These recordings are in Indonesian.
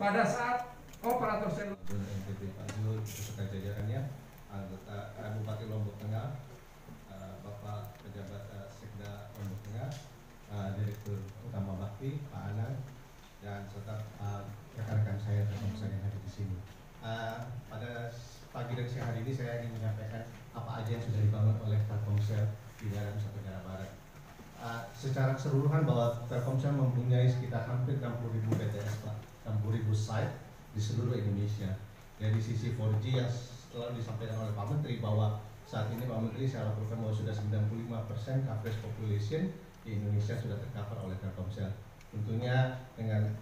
pada saat operator seluler NTT Pak Zul beserta jajarannya, anggota Bupati Lombok Tengah, Bapak pejabat Sekda Lombok Tengah, Direktur Utama Bakti Pak Anang, dan serta rekan-rekan saya yang hadir di sini. Pada pagi dan siang hari ini saya ingin menyampaikan apa aja yang sudah dibangun oleh Telkomsel di daerah Nusa Tenggara Barat. Secara keseluruhan bahwa Telkomsel mempunyai sekitar hampir 60.000 BTS, Pak, 60.000 site di seluruh Indonesia. Dari sisi 4G yang selalu disampaikan oleh Pak Menteri bahwa saat ini Pak Menteri saya laporkan bahwa sudah 95% coverage population di Indonesia sudah tercover oleh Telkomsel. Tentunya dengan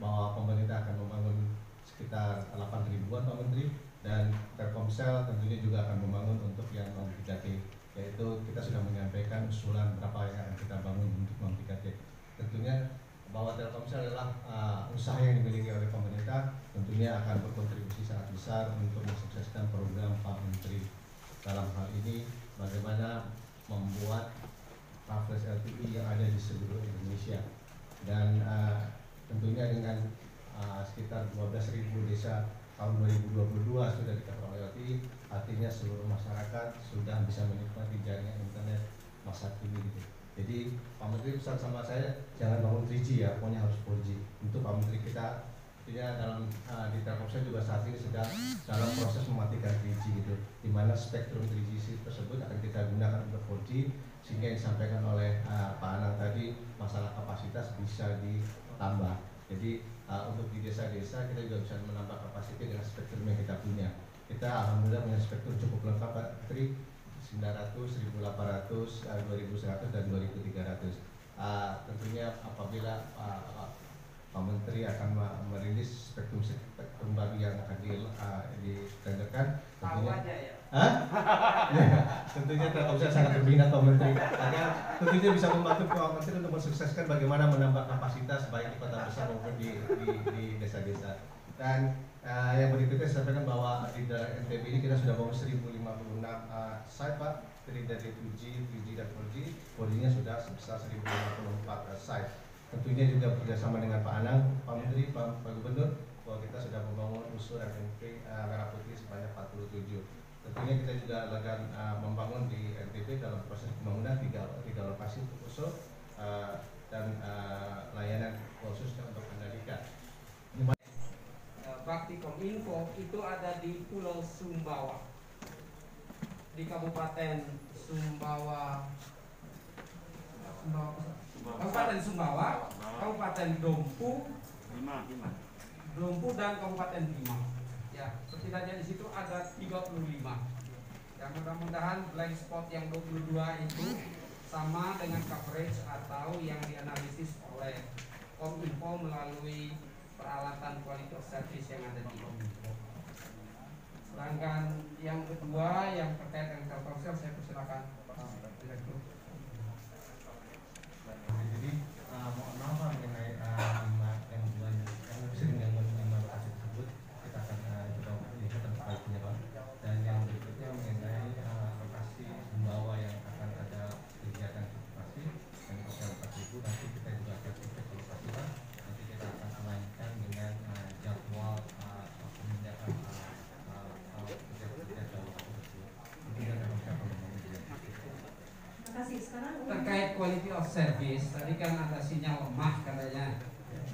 bahwa pemerintah akan membangun sekitar 8 ribuan Pak Menteri, dan Telkomsel tentunya juga akan membangun untuk yang non-3G, yaitu kita sudah menyampaikan usulan berapa yang akan kita bangun untuk non-3G. Tentunya bahwa Telkomsel adalah usaha yang dimiliki oleh pemerintah, tentunya akan berkontribusi sangat besar untuk mensukseskan program Pak Menteri. Dalam hal ini bagaimana membuat coverage LTE yang ada di seluruh Indonesia, dan tentunya dengan sekitar 12.000 desa tahun 2022 sudah di-cover oleh LTE, artinya seluruh masyarakat sudah bisa menikmati jaringan internet masa kini gitu. Jadi Pak Menteri pesan sama saya, jangan bangun 3G ya, pokoknya harus 4G. Untuk Pak Menteri kita, artinya dalam di Telkomsel juga saat ini sedang dalam proses mematikan 3G gitu, di mana spektrum 3G tersebut akan kita gunakan untuk 4G, sehingga yang disampaikan oleh Pak Anang tadi, masalah kapasitas bisa ditambah. Jadi untuk di desa-desa kita juga bisa menambah kapasitas dengan spektrum yang kita punya. Kita alhamdulillah punya spektrum cukup lengkap, Pak Menteri, 900, 1800, 2100 dan 2300. Tentunya apabila Pak Menteri akan merilis spektrum baru yang akan ditenderkan, tentunya tentunya Telkomsel sangat berminat Pak Menteri, karena tentunya bisa membantu Pak Menteri untuk mensukseskan bagaimana menambah kapasitas baik di kota besar maupun di desa-desa. Dan yang berikutnya saya sampaikan bahwa di daerah NTB ini kita sudah bangun 1056 site, Pak, terdiri dari 2G, 3G dan 4G. 4G-nya sudah sebesar 1054 site. Tentunya juga bekerjasama dengan Pak Anang, Pak Menteri, Pak Gubernur, bahwa kita sudah membangun usul RMP Merah Putih sebanyak 47. Tentunya kita juga akan membangun di NTB dalam proses pembangunan tiga lokasi untuk usul dan layanan khususnya untuk Mandalika. Bakti Kominfo itu ada di Pulau Sumbawa, di Kabupaten Sumbawa, Kabupaten Sumbawa, Kabupaten Dompu, dan Kabupaten Bima. Ya, setidaknya di situ ada 35. Ya, mudah-mudahan blank spot yang 22 itu sama dengan coverage atau yang dianalisis oleh Kominfo melalui peralatan quality of service yang ada di Kominfo. Sedangkan yang kedua yang terkait dengan Telkomsel, saya persilakan Pak Direktur. Jadi mohon maaf mengenai yang sering yang lokasi tersebut, kita akan coba lihat terbaiknya, Pak. Dan yang berikutnya mengenai lokasi Sumbawa yang akan ada kegiatan aktivasi dan lokasi itu nanti kita juga akan cek lokasi, Pak. Nanti kita akan amankan dengan jadwal pemindahan kerja-kerja ke lokasi tersebut. Mungkin akan siapa Terima kasih. Sekarang terkait quality of service, tadi kan ada sinyal lemah katanya.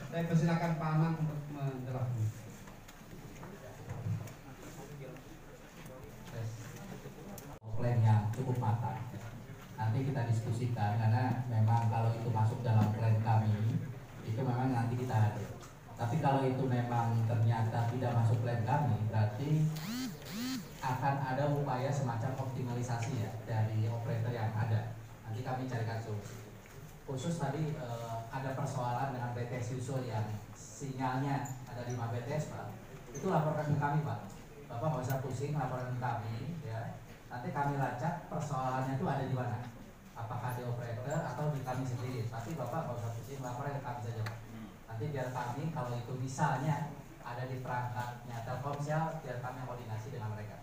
Saya persilakan Pak Anang untuk menjelaskan. Plan yang cukup matang. Nanti kita diskusikan, karena memang kalau itu masuk dalam plan kami, itu memang nanti kita hadir. Tapi kalau itu memang ternyata tidak masuk plan kami, berarti akan ada upaya semacam optimalisasi ya dari operator yang ada. Nanti kami carikan solusi. Khusus tadi ada persoalan dengan BTS usul yang sinyalnya ada 5 BTS, Pak. Itu laporkan ke kami, Pak. Bapak nggak usah pusing, laporan ke kami, ya. Nanti kami lacak persoalannya itu ada di mana. Apakah di operator atau di kami sendiri. Tapi Bapak nggak usah pusing, laporan ke kami saja, Pak. Nanti biar kami kalau itu misalnya ada di perangkatnya Telkomsel, biar kami koordinasi dengan mereka.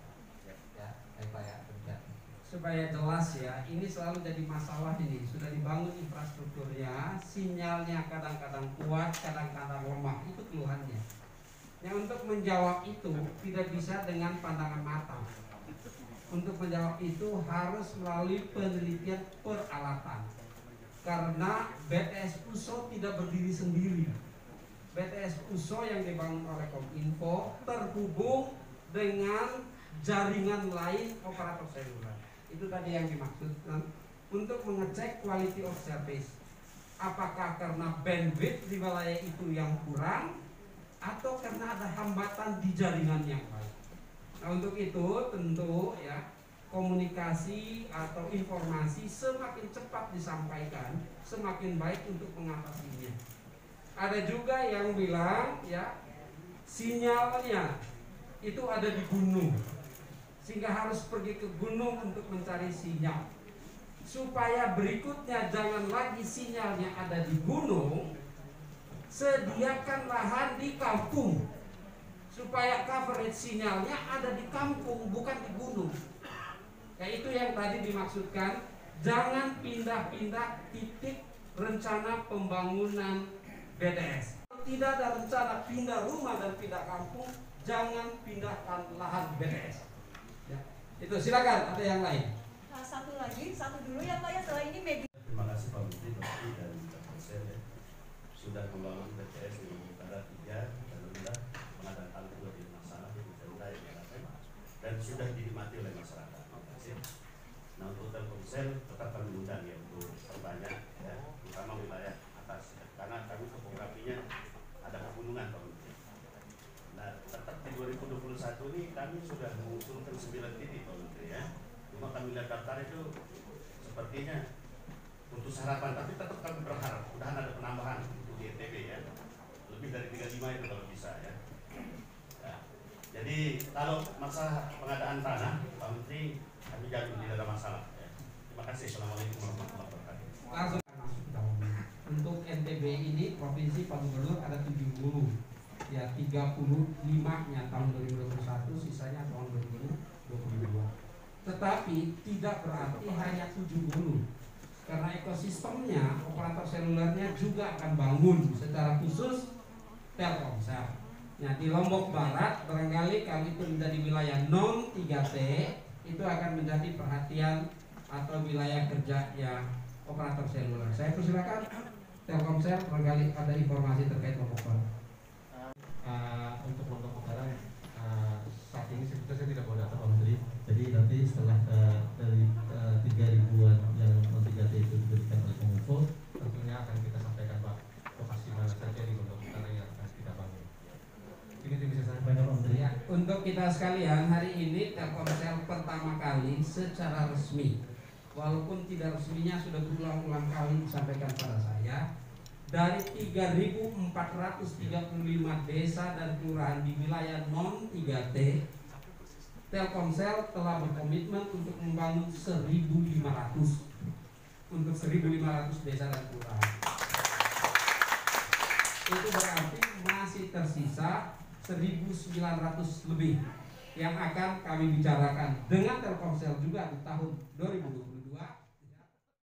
Ya, baik Pak ya. Demikian. supaya jelas ya, ini selalu jadi masalah ini. Sudah dibangun infrastrukturnya, sinyalnya kadang-kadang kuat, kadang-kadang lemah, itu keluhannya. Yang untuk menjawab itu tidak bisa dengan pandangan mata. Untuk menjawab itu harus melalui penelitian peralatan. Karena BTS USO tidak berdiri sendiri. BTS USO yang dibangun oleh Kominfo terhubung dengan jaringan lain operator seluler. Itu tadi yang dimaksudkan untuk mengecek quality of service. Apakah karena bandwidth di wilayah itu yang kurang atau karena ada hambatan di jaringan yang lain. Nah, untuk itu tentu ya komunikasi atau informasi semakin cepat disampaikan, semakin baik untuk mengatasinya. Ada juga yang bilang ya sinyalnya itu ada di gunung, sehingga harus pergi ke gunung untuk mencari sinyal. Supaya berikutnya jangan lagi sinyalnya ada di gunung, sediakan lahan di kampung supaya coverage sinyalnya ada di kampung bukan di gunung. Ya itu yang tadi dimaksudkan, jangan pindah-pindah titik rencana pembangunan BTS. Tidak ada rencana pindah rumah dan pindah kampung, jangan pindahkan lahan BTS. Ya, itu silakan ada yang lain. Satu lagi, satu dulu ya Pak ya, setelah ini media. Terima kasih Pak Menteri, Pak Menteri dan Pak Konsen ya. Sudah membangun BTS di Utara 3 dan sudah mengadakan dua di masalah di Utara yang dan sudah dinikmati oleh masyarakat. Nah untuk Telkomsel tetap kami undang ya untuk perbanyak ya, terutama wilayah atas ya. Karena kami topografinya ada pegunungan Pak Menteri. Nah tetap di 2021 ini kami sudah mengusulkan 9 titik Pak Menteri ya. Cuma kami lihat daftar itu sepertinya untuk harapan, tapi tetap kami berharap mudahan ada penambahan untuk di NTB ya, lebih dari 35 itu kalau bisa ya. Ya. Jadi kalau masalah pengadaan tanah Pak Menteri kami jamin tidak ada masalah ya. Terima kasih. Assalamualaikum warahmatullahi wabarakatuh. Langsung masuk tahun. Untuk NTB ini provinsi Pak Gubernur ada 70 ya, 35-nya tahun 2021, sisanya tahun 2022. Tetapi tidak berarti hanya 70, karena ekosistemnya operator selulernya juga akan bangun secara khusus Telkomsel. Nah di Lombok Barat barangkali kalau itu menjadi wilayah non 3T itu akan menjadi perhatian atau wilayah kerja yang operator seluler. Saya persilakan Telkomsel barangkali ada informasi terkait Lombok Barat. Untuk Lombok Utara saat ini sebetulnya saya tidak mau data Pak Menteri. Jadi nanti setelah dari 3.000-an yang non 3T itu diberikan oleh Kominfo, tentunya akan kita sampaikan Pak lokasi mana saja di Lombok Utara yang akan kita bangun. Ini bisa saya sampaikan Pak Menteri. Ya, untuk kita sekalian hari ini Telkomsel pertama kali secara resmi, walaupun tidak resminya sudah berulang-ulang kali disampaikan pada saya, dari 3.435 desa dan kelurahan di wilayah non 3T, Telkomsel telah berkomitmen untuk membangun 1.500 untuk 1.500 desa dan kelurahan. Itu berarti masih tersisa 1.900 lebih yang akan kami bicarakan dengan Telkomsel juga di tahun 2020.